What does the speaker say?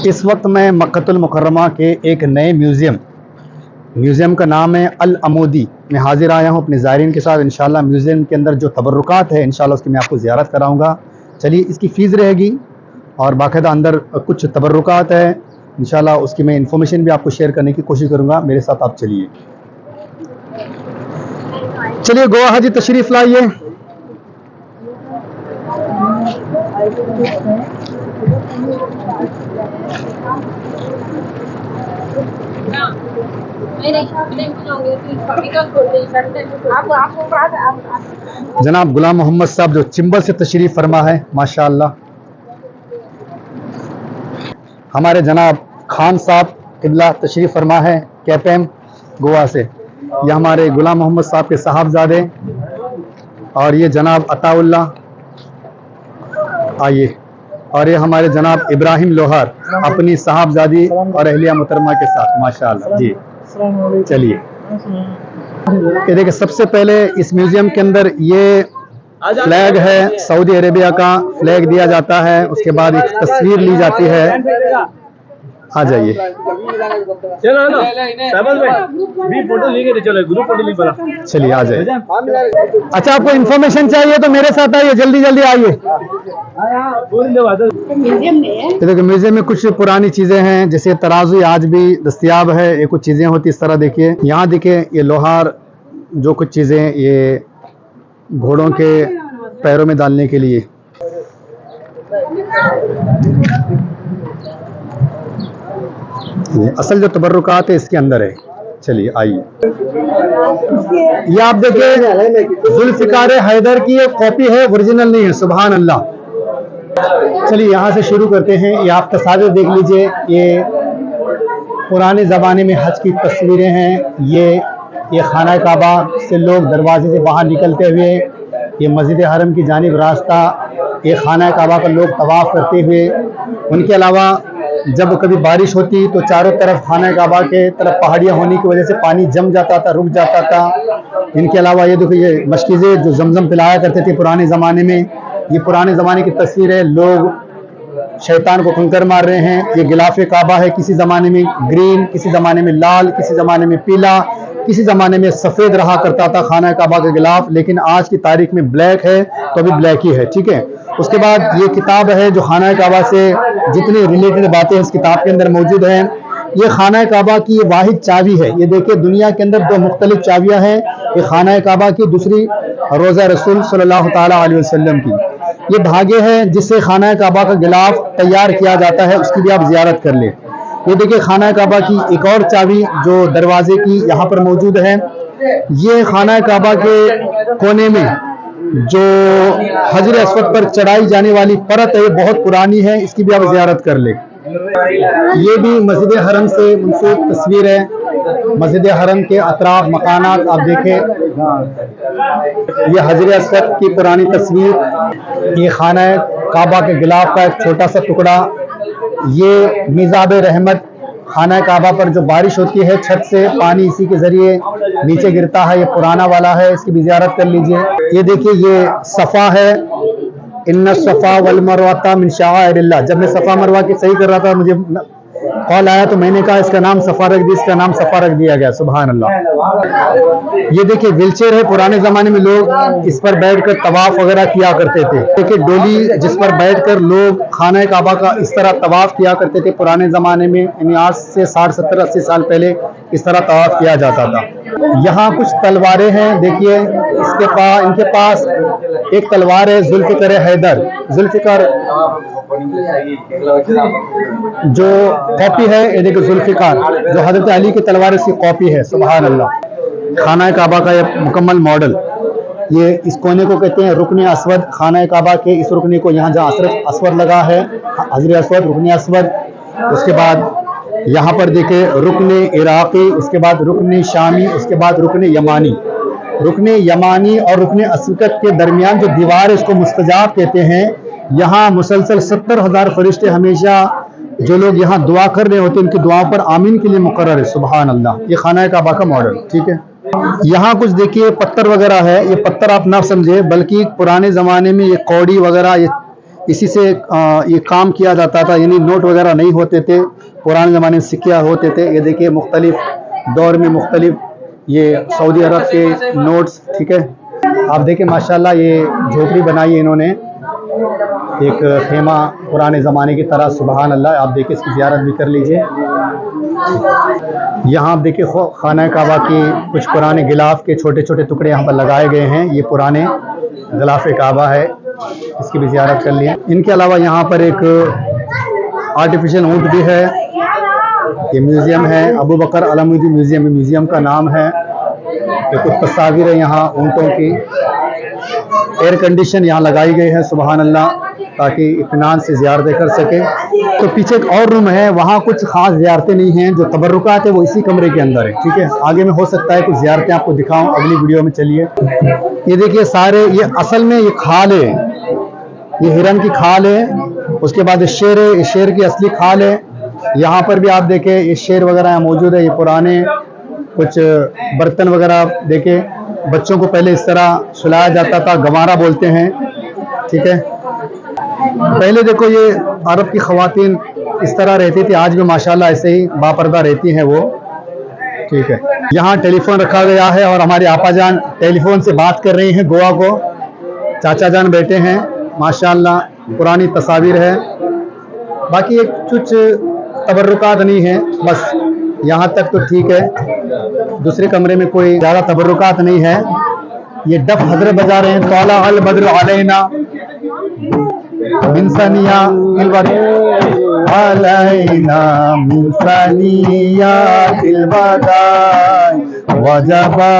इस वक्त मैं मक्कतुल मुकर्रमा के एक नए म्यूज़ियम का नाम है अल अमूदी में हाजिर आया हूँ अपने ज़ायरीन के साथ। इंशाल्लाह म्यूज़ियम के अंदर जो तबर्रुकात है इंशाल्लाह उसकी मैं आपको ज़ियारत कराऊँगा। चलिए, इसकी फ़ीस रहेगी और बाकायदा अंदर कुछ तबर्रुकात है, इंशाल्लाह उसकी मैं इन्फॉर्मेशन भी आपको शेयर करने की कोशिश करूँगा। मेरे साथ आप चलिए। गोवा हाजी तशरीफ़ लाइए। जनाब गुलाम मोहम्मद साहब जो चिंबल से तशरीफ़ फरमा है, माशाअल्लाह। हमारे जनाब खान साहब किबला तशरीफ़ फरमा है कैपेम गोवा से। यह हमारे गुलाम मोहम्मद साहब के साहबजादे और ये जनाब अताउल्ला आइए, और ये हमारे जनाब इब्राहिम लोहार अपनी साहबजादी और अहलिया मुहतरमा के साथ, माशाअल्लाह जी। चलिए, ये देखिए, सबसे पहले इस म्यूज़ियम के अंदर ये फ्लैग है, सऊदी अरेबिया का फ्लैग दिया जाता है। उसके बाद एक तस्वीर ली जाती है। आ जाइए। चलिए आ जाइए। अच्छा, आपको इन्फॉर्मेशन चाहिए तो मेरे साथ आइए, जल्दी जल्दी आइए। देखिए, म्यूजियम में कुछ पुरानी चीजें हैं, जैसे तराजू आज भी दस्तयाब है। ये कुछ चीजें होती इस तरह। देखिए यहाँ, देखिए ये लोहार, जो कुछ चीजें ये घोड़ों के पैरों में डालने के लिए। असल जो तबर्रुकात है इसके अंदर है। चलिए आइए। ये आप देखिए, जुल्फ़िकार हैदर की एक कॉपी है, ओरिजिनल नहीं है। सुभान अल्लाह। चलिए यहाँ से शुरू करते हैं। ये आप तस्वीर देख लीजिए। ये पुराने ज़माने में हज की तस्वीरें हैं। ये खाना काबा से लोग दरवाजे से बाहर निकलते हुए, ये मस्जिद हरम की जानिब रास्ता, ये खाना काबा का लोग तवाफ़ करते हुए। उनके अलावा जब कभी बारिश होती तो चारों तरफ खाना काबा के तरफ पहाड़ियाँ होने की वजह से पानी जम जाता था, रुक जाता था। इनके अलावा ये देखो, ये मशकीज़ें जो जमजम पिलाया करते थे पुराने ज़माने में, ये पुराने ज़माने की तस्वीर है। लोग शैतान को कंकर मार रहे हैं। ये गिलाफ़े काबा है, किसी ज़माने में ग्रीन, किसी ज़माने में लाल, किसी ज़माने में पीला, किसी ज़माने में सफ़ेद रहा करता था खाना काबा का गिलाफ, लेकिन आज की तारीख में ब्लैक है, तो अभी ब्लैक ही है। ठीक है। उसके बाद ये किताब है जो खाना काबा से जितनी रिलेटेड बातें इस किताब के अंदर मौजूद हैं। ये खाना काबा की वाहिद चाबी है। ये देखिए, दुनिया के अंदर दो मुख्तलिफ चाबियां हैं। ये खाना काबा की, दूसरी रोज़ा रसूल सल्लल्लाहु ताला अलैहि वसल्लम की। ये धागे हैं जिससे खाना काबा का गिलाफ तैयार किया जाता है, उसकी भी आप ज़ियारत कर लें। ये देखिए, खाना काबा की एक और चाबी जो दरवाजे की यहाँ पर मौजूद है। ये खाना काबा के कोने में जो हजर अस्वद पर चढ़ाई जाने वाली परत है, ये बहुत पुरानी है, इसकी भी आप ज़ियारत कर ले। ये भी मस्जिद हरम से मुंसूब तस्वीर है। मस्जिद हरम के अतराफ मकानात आप देखें। ये हजर अस्वद की पुरानी तस्वीर। ये खाना काबा के गिलाफ का एक छोटा सा टुकड़ा। ये मिज़ाब रहमत, खाना काबा पर जो बारिश होती है छत से पानी इसी के जरिए नीचे गिरता है, ये पुराना वाला है, इसकी भी ज़ियारत कर लीजिए। ये देखिए, ये सफ़ा है। इन्ना सफ़ा वल मरवा मिन शाअइरिल्लाह। जब मैं सफ़ा मरवा के सही कर रहा था, मुझे कॉल आया तो मैंने कहा इसका नाम सफ़ा रख दी, इसका नाम सफ़ा रख दिया गया। सुभान अल्लाह। ये देखिए, व्हीलचेयर है। पुराने ज़माने में लोग इस पर बैठकर तवाफ़ वगैरह किया करते थे। देखिए, डोली जिस पर बैठकर लोग खाना काबा का इस तरह तवाफ़ किया करते थे पुराने ज़माने में, यानी आज से 60, 70, 80 साल पहले इस तरह तवाफ़ किया जाता था। यहाँ कुछ तलवारें हैं। देखिए, इनके पास एक तलवार है, जुल्फ़िकार हैदर। जुल्फ़िकार जो कॉपी है, ये देखिए, जुल्फ़िकार जो हज़रत अली की तलवार, इसकी कॉपी है। सुभान अल्लाह। खाना काबा का ये मुकम्मल मॉडल। ये इस कोने को कहते हैं रुकने अस्वद। खाना काबा के इस रुकने को, यहाँ जहाँ अस्वद लगा है, हजर अस्वद, रुकने अस्वद। उसके बाद यहाँ पर देखे रुकने इराक़ी, उसके बाद रुकने शामी, उसके बाद रुकने यमानी। रुकने यमानी और रुकने अस्वद के दरमियान जो दीवार है, इसको मुस्तजाब कहते हैं। यहाँ मुसलसल 70,000 फरिश्ते हमेशा जो लोग यहाँ दुआ कर रहे होते हैं, उनकी दुआओं पर आमीन के लिए मुकर्रर है। सुभान अल्लाह। ये खाना काबा का मॉडल। ठीक है। यहाँ कुछ देखिए पत्थर वगैरह है। ये पत्थर आप ना समझे, बल्कि पुराने ज़माने में ये कौड़ी वगैरह इसी से ये काम किया जाता था, यानी नोट वगैरह नहीं होते थे, पुराने ज़माने में सिक्के होते थे। ये देखिए मुख्तलिफ दौर में मुख्तलिफ ये सऊदी अरब के नोट्स, ठीक है। आप देखिए माशाल्लाह ये झोपड़ी बनाई है इन्होंने, एक खेमा पुराने ज़माने की तरह, सुबहान अल्लाह। आप देखिए इसकी ज़ियारत भी कर लीजिए। यहाँ आप देखिए खाना काबा की कुछ पुराने गिलाफ के छोटे छोटे टुकड़े यहाँ पर लगाए गए हैं। ये पुराने गिलाफ काबा है, इसकी भी ज़ियारत कर लिए। इनके अलावा यहाँ पर एक आर्टिफिशियल ऊँट भी है, ये म्यूज़ियम है, अबू बकर अलमुद्दी म्यूज़ियम का नाम है। ये कुछ तस्वीर है यहाँ ऊँटों की। एयर कंडीशन यहाँ लगाई गई है, सुबहान अल्लाह, ताकि इत्मीनान से ज़ियारतें कर सके। तो पीछे एक और रूम है, वहाँ कुछ खास ज़ियारतें नहीं हैं, जो तबर्रुकात है वो इसी कमरे के अंदर है, ठीक है। आगे में हो सकता है कुछ ज़ियारतें आपको दिखाऊं अगली वीडियो में। चलिए ये देखिए सारे, ये असल में ये खाल है, ये हिरन की खाल है। उसके बाद शेर है, ये शेर की असली खाल है। यहाँ पर भी आप देखें ये शेर वगैरह मौजूद है। ये पुराने कुछ बर्तन वगैरह देखें, बच्चों को पहले इस तरह सुलाया जाता था, गंवारा बोलते हैं, ठीक है। पहले देखो ये अरब की ख़वातीन इस तरह रहती थी, आज भी माशाल्लाह ऐसे ही बापर्दा रहती हैं वो, ठीक है। यहाँ टेलीफोन रखा गया है और हमारे आपा जान टेलीफोन से बात कर रही हैं गोवा को। चाचा जान बैठे हैं, माशाल्लाह पुरानी तस्वीर है। बाकी एक कुछ तबर्रुकात नहीं है, बस यहाँ तक तो ठीक है। दूसरे कमरे में कोई ज़्यादा तबर्रुकात नहीं है। ये डफ हजरत बजा रहे हैं, तौला अल बद्र अलैना मिन सनियातिल वदा वजबा